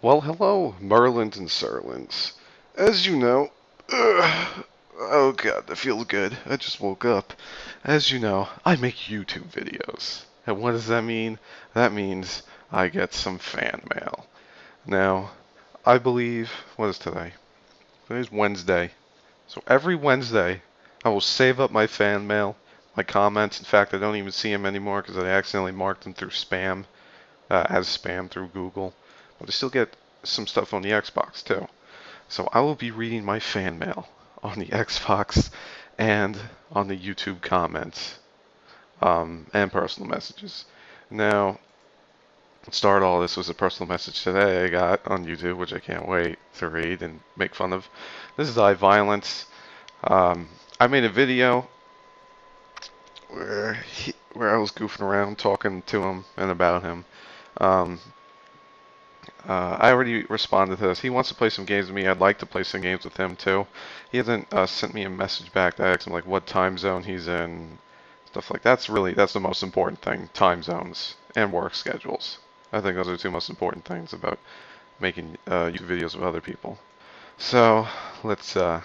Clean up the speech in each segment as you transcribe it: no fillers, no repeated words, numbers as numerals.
Well, hello, Merlins and Serlins. As you know, oh god, that feels good. I just woke up. As you know, I make YouTube videos. And what does that mean? That means I get some fan mail. Now, I believe, what is today? Today's Wednesday. So every Wednesday, I will save up my fan mail, my comments. In fact, I don't even see them anymore because I accidentally marked them through spam, as spam through Google. But I still get some stuff on the Xbox too. So I will be reading my fan mail on the Xbox and on the YouTube comments and personal messages. Now, start all this was a personal message today I got on YouTube, which I can't wait to read and make fun of. This is iViolence. I made a video where I was goofing around talking to him and about him. Um, I already responded to this. He wants to play some games with me. I'd like to play some games with him too. He hasn't sent me a message back to ask him like what time zone he's in, stuff like that's the most important thing. Time zones and work schedules. I think those are the two most important things about making YouTube videos with other people. So let's go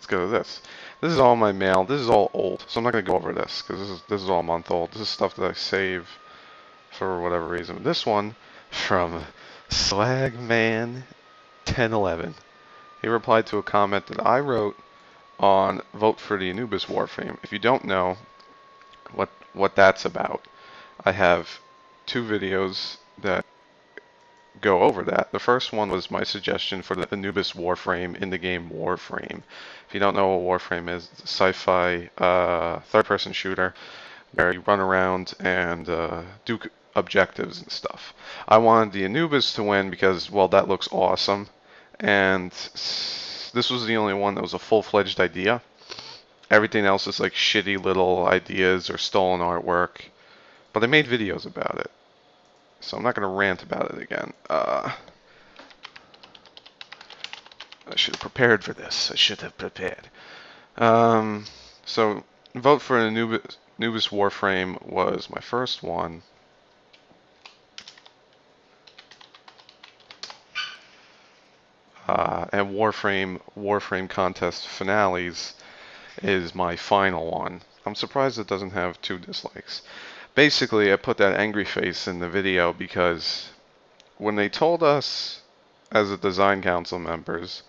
to this. This is all my mail. This is all old, so I'm not gonna go over this because this is all a month old. This is stuff that I save for whatever reason. This one from Swagman1011. He replied to a comment that I wrote on Vote for the Anubis Warframe. If you don't know what that's about, I have two videos that go over that. The first one was my suggestion for the Anubis Warframe in the game Warframe. If you don't know what Warframe is, it's a sci-fi third-person shooter where you run around and do objectives and stuff. I wanted the Anubis to win because, well, that looks awesome, and this was the only one that was a full-fledged idea. Everything else is like shitty little ideas or stolen artwork, but I made videos about it, so I'm not going to rant about it again. I should have prepared for this. I should have prepared. So Vote for Anubis Warframe was my first one. And Warframe Contest Finales is my final one. I'm surprised it doesn't have 2 dislikes. Basically, I put that angry face in the video because when they told us, as a design council members,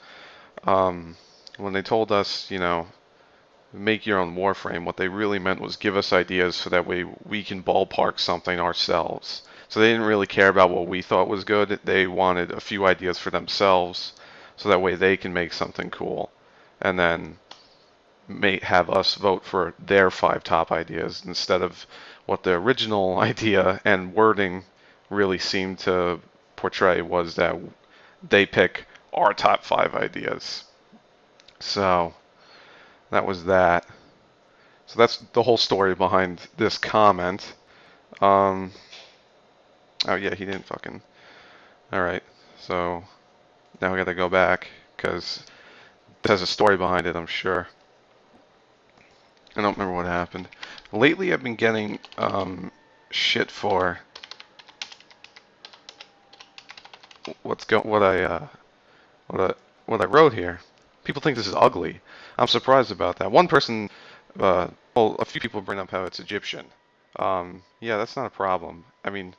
when they told us, make your own Warframe, what they really meant was give us ideas so that way we can ballpark something ourselves. So they didn't really care about what we thought was good. They wanted a few ideas for themselves so that way they can make something cool. And then have us vote for their 5 top ideas instead of what the original idea and wording really seemed to portray was that they pick our top 5 ideas. So that was that. So that's the whole story behind this comment. Oh yeah, he didn't fucking. All right. So now we got to go back because it has a story behind it, I'm sure. I don't remember what happened. Lately, I've been getting shit for what I wrote here. People think this is ugly. I'm surprised about that. One person, well, a few people bring up how it's Egyptian. Yeah, that's not a problem. I mean,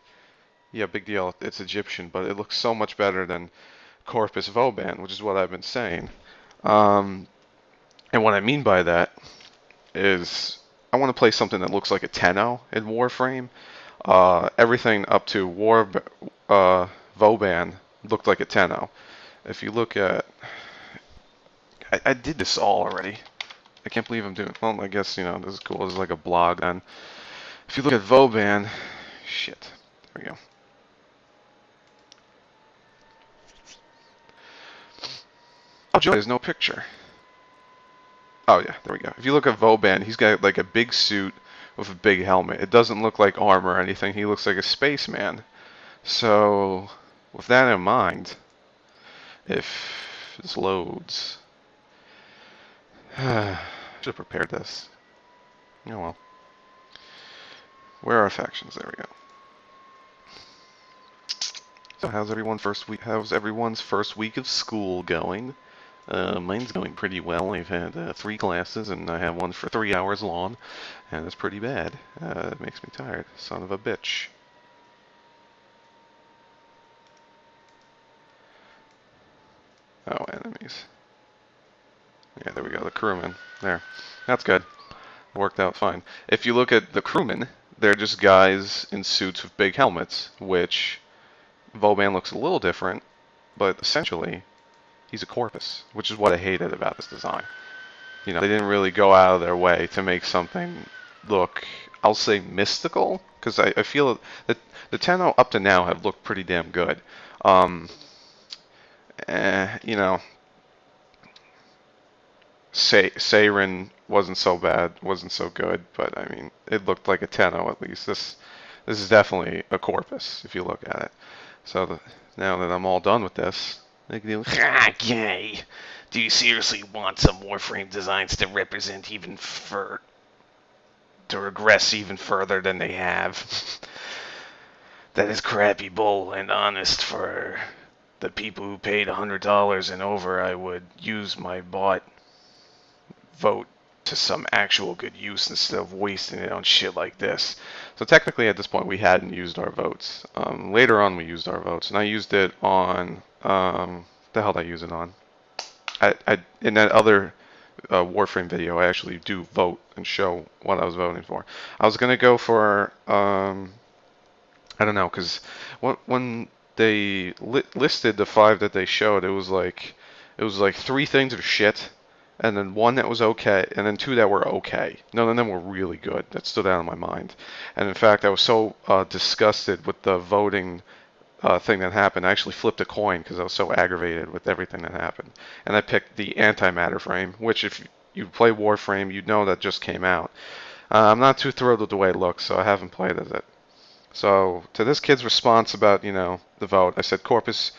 yeah, big deal. It's Egyptian, but it looks so much better than Corpus Voban, which is what I've been saying. And what I mean by that is I want to play something that looks like a Tenno in Warframe. Everything up to Voban looked like a Tenno. If you look at, I did this all already. I can't believe I'm doing. Well, I guess this is cool. This is like a blog then. If you look at Voban, shit. There we go. Oh, joy, there's no picture. Oh yeah, there we go. If you look at Voban, he's got like a big suit with a big helmet. It doesn't look like armor or anything. He looks like a spaceman. So, with that in mind, if this loads, should have prepared this. Oh well. Where are factions? There we go. So how's everyone's first week of school going? Mine's going pretty well. I've had 3 classes, and I have one for 3 hours long, and it's pretty bad. It makes me tired. Son of a bitch. Oh, enemies. Yeah, there we go. The crewmen. There. That's good. Worked out fine. If you look at the crewmen, they're just guys in suits with big helmets, which Vauban looks a little different, but essentially he's a corpus, which is what I hated about this design. You know, they didn't really go out of their way to make something look, I'll say, mystical, because I feel that the Tenno up to now have looked pretty damn good. You know, Seirin wasn't so bad, wasn't so good, but I mean, it looked like a Tenno at least. This is definitely a corpus if you look at it. So now that I'm all done with this, Okay. Do you seriously want some Warframe designs to represent to regress even further than they have? That is crappy bull, and honest, for the people who paid $100 and over, I would use my bought vote to some actual good use instead of wasting it on shit like this. So technically at this point we hadn't used our votes. Later on we used our votes, and I used it on, the hell did I use it on? In that other Warframe video, I actually do vote and show what I was voting for. I was going to go for, I don't know, because when they listed the 5 that they showed, it was like 3 things are shit, and then 1 that was okay, and then 2 that were okay. None of them were really good. That stood out in my mind. And in fact, I was so disgusted with the voting thing that happened, I actually flipped a coin because I was so aggravated with everything that happened. And I picked the antimatter frame, which if you play Warframe, you know that just came out. I'm not too thrilled with the way it looks, so I haven't played as it. So to this kid's response about, you know, the vote, I said, Corpus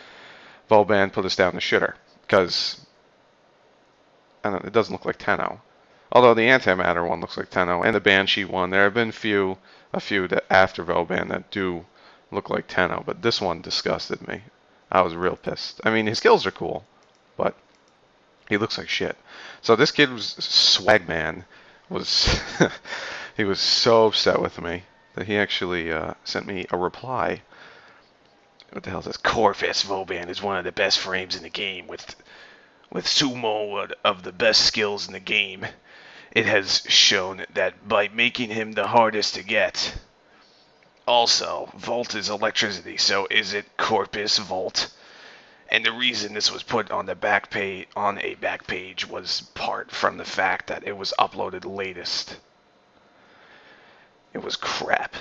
Vauban put us down the shitter, because I don't know, it doesn't look like Tenno. Although the antimatter one looks like Tenno, and the Banshee one, there have been a few that after Vauban that do look like Tenno, but this one disgusted me. I was real pissed. I mean, his skills are cool, but he looks like shit. So this kid was Swagman was he was so upset with me that he actually sent me a reply. What the hell is this? Corvus Vauban is one of the best frames in the game, with Sumo of the best skills in the game. It has shown that by making him the hardest to get. Also, Volt is electricity, so is it Corpus Volt? And the reason this was put on a back page was part from the fact that it was uploaded latest. It was crap.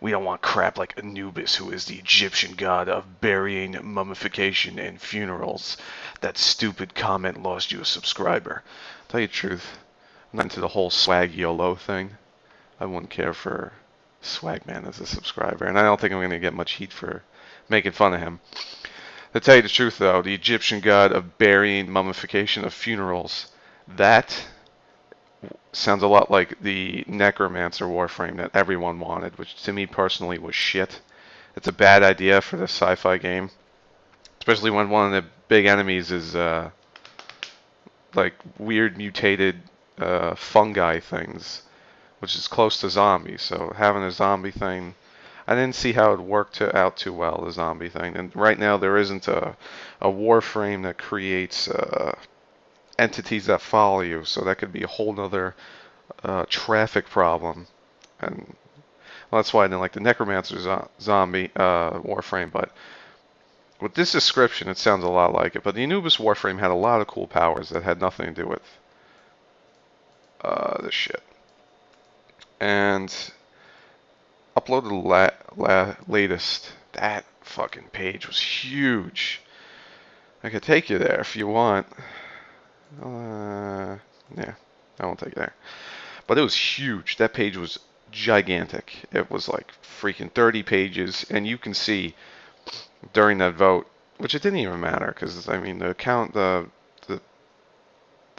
We don't want crap like Anubis, who is the Egyptian god of burying, mummification, and funerals. That stupid comment lost you a subscriber. Tell you the truth, I'm not into the whole swag YOLO thing. I wouldn't care for Swagman as a subscriber, and I don't think I'm going to get much heat for making fun of him. To tell you the truth, though, the Egyptian god of burying, mummification, of funerals, that sounds a lot like the Necromancer Warframe that everyone wanted, which to me personally was shit. It's a bad idea for the sci-fi game, especially when one of the big enemies is like weird mutated fungi things, which is close to zombies. So having a zombie thing, I didn't see how it worked out too well, the zombie thing. And right now there isn't a Warframe that creates entities that follow you, so that could be a whole nother traffic problem. And well, that's why I didn't like the Necromancer zombie Warframe, but with this description it sounds a lot like it. But the Anubis Warframe had a lot of cool powers that had nothing to do with this shit. And uploaded the latest. That fucking page was huge. I could take you there if you want. Yeah, I won't take you there. But it was huge. That page was gigantic. It was like freaking 30 pages, and you can see during that vote, which it didn't even matter, because I mean the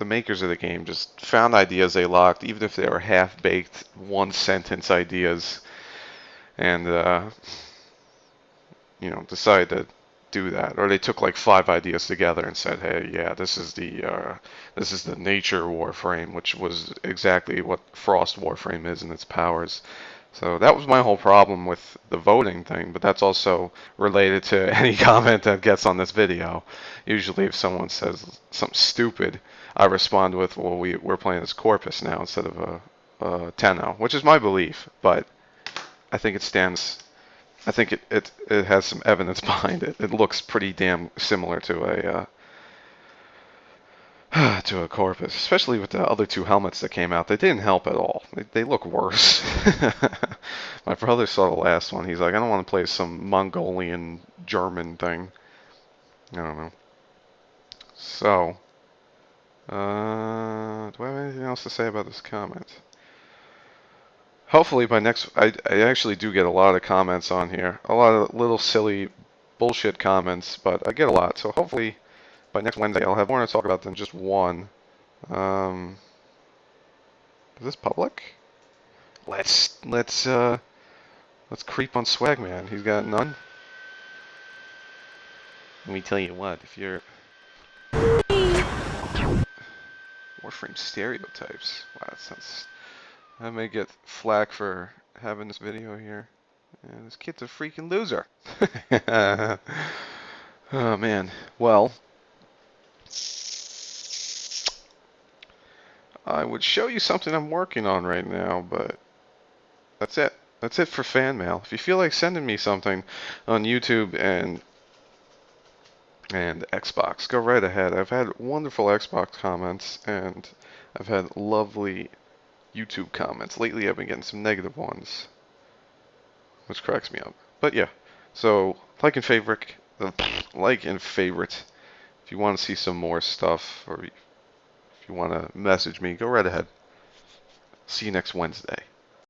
makers of the game just found ideas they locked, even if they were half-baked, one-sentence ideas, and decide to do that, or they took like 5 ideas together and said, "Hey, yeah, this is the nature Warframe," which was exactly what Frost Warframe is in its powers. So that was my whole problem with the voting thing, but that's also related to any comment that gets on this video. Usually, if someone says something stupid, I respond with, "Well, we're playing as Corpus now instead of a Tenno," which is my belief, but I think it stands. I think it has some evidence behind it. It looks pretty damn similar to a Corpus, especially with the other two helmets that came out. They didn't help at all. They look worse. My brother saw the last one. He's like, I don't want to play some Mongolian German thing. I don't know. So, do I have anything else to say about this comment? Hopefully by next, I actually do get a lot of comments on here. A lot of little silly bullshit comments, but I get a lot. So hopefully by next Wednesday I'll have more to talk about than just one. Um, is this public? Let's creep on Swagman. He's got none. Let me tell you what, if you're Warframe stereotypes. Wow, that sounds. I may get flack for having this video here. Yeah, this kid's a freaking loser. Oh man. Well, I would show you something I'm working on right now, but that's it. That's it for fan mail. If you feel like sending me something on YouTube and Xbox, go right ahead. I've had wonderful Xbox comments and I've had lovely YouTube comments. Lately I've been getting some negative ones, which cracks me up. But yeah, so like and favorite. If you want to see some more stuff, or if you want to message me, go right ahead. See you next Wednesday.